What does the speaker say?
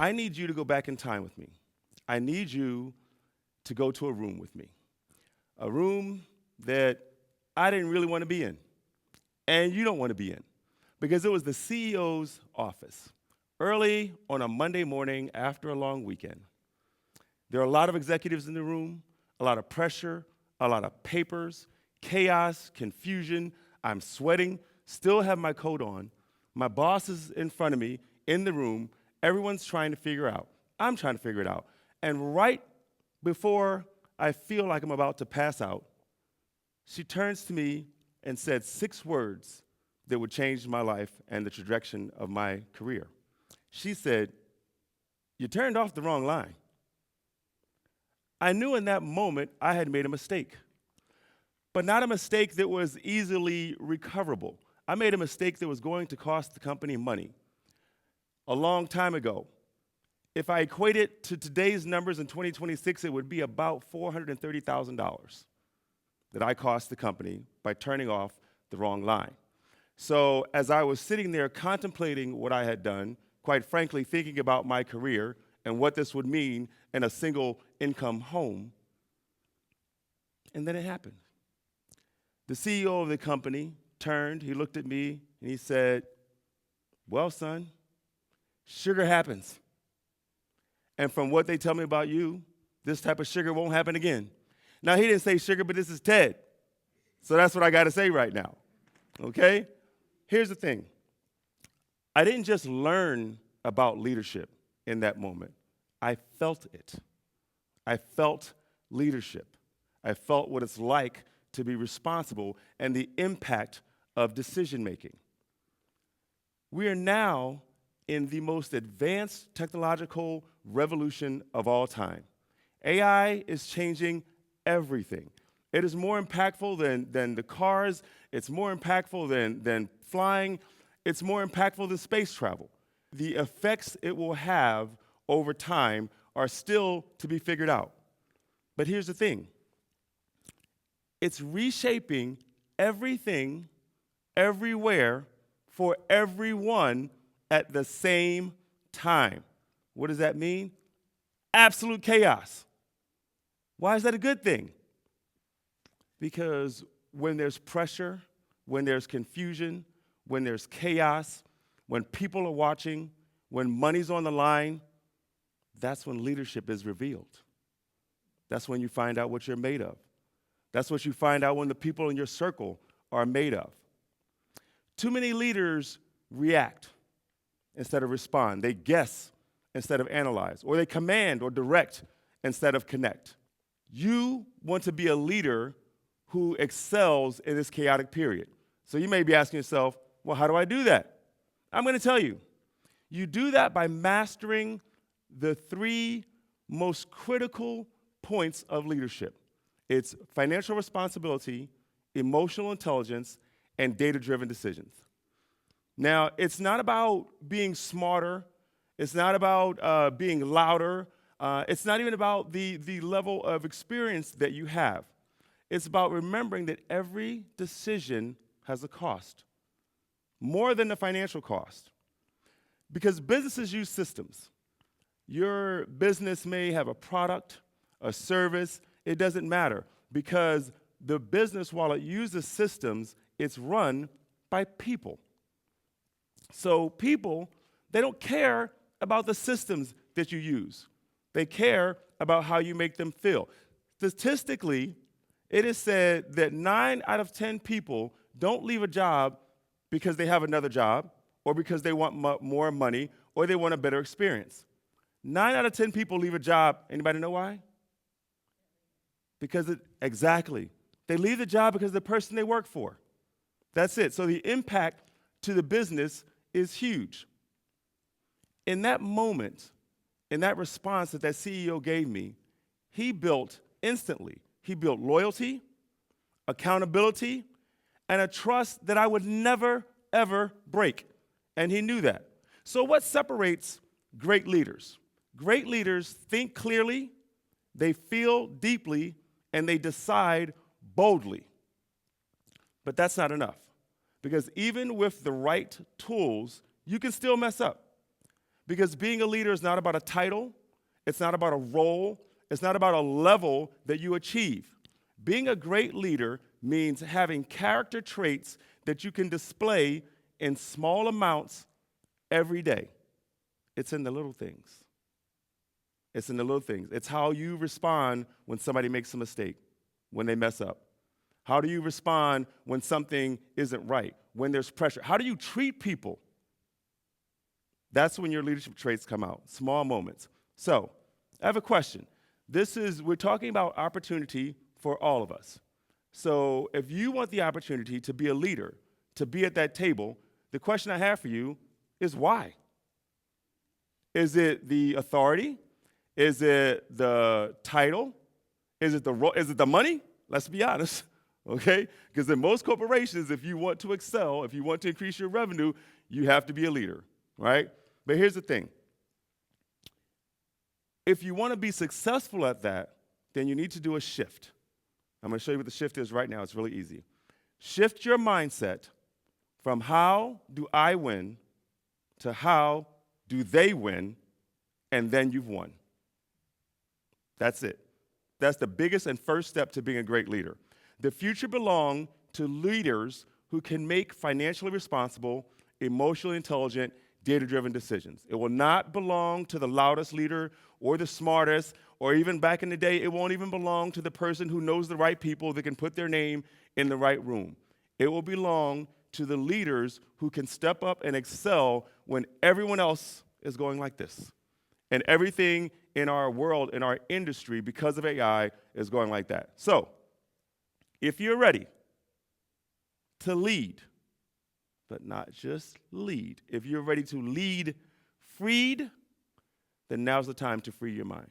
I need you to go back in time with me. I need you to go to a room with me, a room that I didn't really want to be in, and you don't want to be in, because it was the CEO's office, early on a Monday morning after a long weekend. There are a lot of executives in the room, a lot of pressure, a lot of papers, chaos, confusion. I'm sweating, still have my coat on. My boss is in front of me in the room. Everyone's trying to figure out. I'm trying to figure it out. And right before I feel like I'm about to pass out, she turns to me and said 6 words that would change my life and the trajectory of my career. She said, "You turned off the wrong line." I knew in that moment I had made a mistake, but not a mistake that was easily recoverable. I made a mistake that was going to cost the company money. A long time ago, if I equate it to today's numbers in 2026, it would be about $430,000 that I cost the company by turning off the wrong line. So as I was sitting there contemplating what I had done, quite frankly, thinking about my career and what this would mean in a single income home, and then it happened. The CEO of the company turned, he looked at me, and he said, "Well, son, sugar happens. And from what they tell me about you, this type of sugar won't happen again." Now, he didn't say sugar, but this is TED. So that's what I got to say right now, okay? Here's the thing. I didn't just learn about leadership in that moment. I felt it. I felt leadership. I felt what it's like to be responsible and the impact of decision making. We are now in the most advanced technological revolution of all time. AI is changing everything. It is more impactful than the cars. It's more impactful than flying. It's more impactful than space travel. The effects it will have over time are still to be figured out. But here's the thing. It's reshaping everything, everywhere, for everyone at the same time. What does that mean? Absolute chaos. Why is that a good thing? Because when there's pressure, when there's confusion, when there's chaos, when people are watching, when money's on the line, that's when leadership is revealed. That's when you find out what you're made of. That's what you find out when the people in your circle are made of. Too many leaders react instead of respond. They guess instead of analyze, or they command or direct instead of connect. You want to be a leader who excels in this chaotic period. So you may be asking yourself, well, how do I do that? I'm going to tell you. You do that by mastering the 3 most critical points of leadership. It's financial responsibility, emotional intelligence, and data-driven decisions. Now, it's not about being smarter. It's not about being louder. It's not even about the level of experience that you have. It's about remembering that every decision has a cost, more than the financial cost. Because businesses use systems. Your business may have a product, a service, it doesn't matter. Because the business, while it uses systems, it's run by people. So people, they don't care about the systems that you use. They care about how you make them feel. Statistically, it is said that 9 out of 10 people don't leave a job because they have another job, or because they want more money, or they want a better experience. 9 out of 10 people leave a job. Anybody know why? Exactly. They leave the job because of the person they work for. That's it. So the impact to the business is huge. In that moment, in that response that CEO gave me, he built instantly. He built loyalty, accountability, and a trust that I would never, ever break. And he knew that. So what separates great leaders? Great leaders think clearly, they feel deeply, and they decide boldly. But that's not enough. Because even with the right tools, you can still mess up. Because being a leader is not about a title, it's not about a role, it's not about a level that you achieve. Being a great leader means having character traits that you can display in small amounts every day. It's in the little things. It's in the little things. It's how you respond when somebody makes a mistake, when they mess up. How do you respond when something isn't right, when there's pressure? How do you treat people? That's when your leadership traits come out, small moments. So, I have a question. We're talking about opportunity for all of us. So, if you want the opportunity to be a leader, to be at that table, the question I have for you is why? Is it the authority? Is it the title? Is it the money? Let's be honest, okay? Because in most corporations, if you want to excel, if you want to increase your revenue, you have to be a leader, right? But here's the thing. If you want to be successful at that, then you need to do a shift. I'm going to show you what the shift is right now. It's really easy. Shift your mindset from how do I win to how do they win, and then you've won. That's it. That's the biggest and first step to being a great leader. The future belongs to leaders who can make financially responsible, emotionally intelligent, data-driven decisions. It will not belong to the loudest leader or the smartest, or even back in the day, it won't even belong to the person who knows the right people that can put their name in the right room. It will belong to the leaders who can step up and excel when everyone else is going like this. And everything in our world, in our industry, because of AI, is going like that. So, if you're ready to lead, but not just lead, if you're ready to lead freed, then now's the time to free your mind.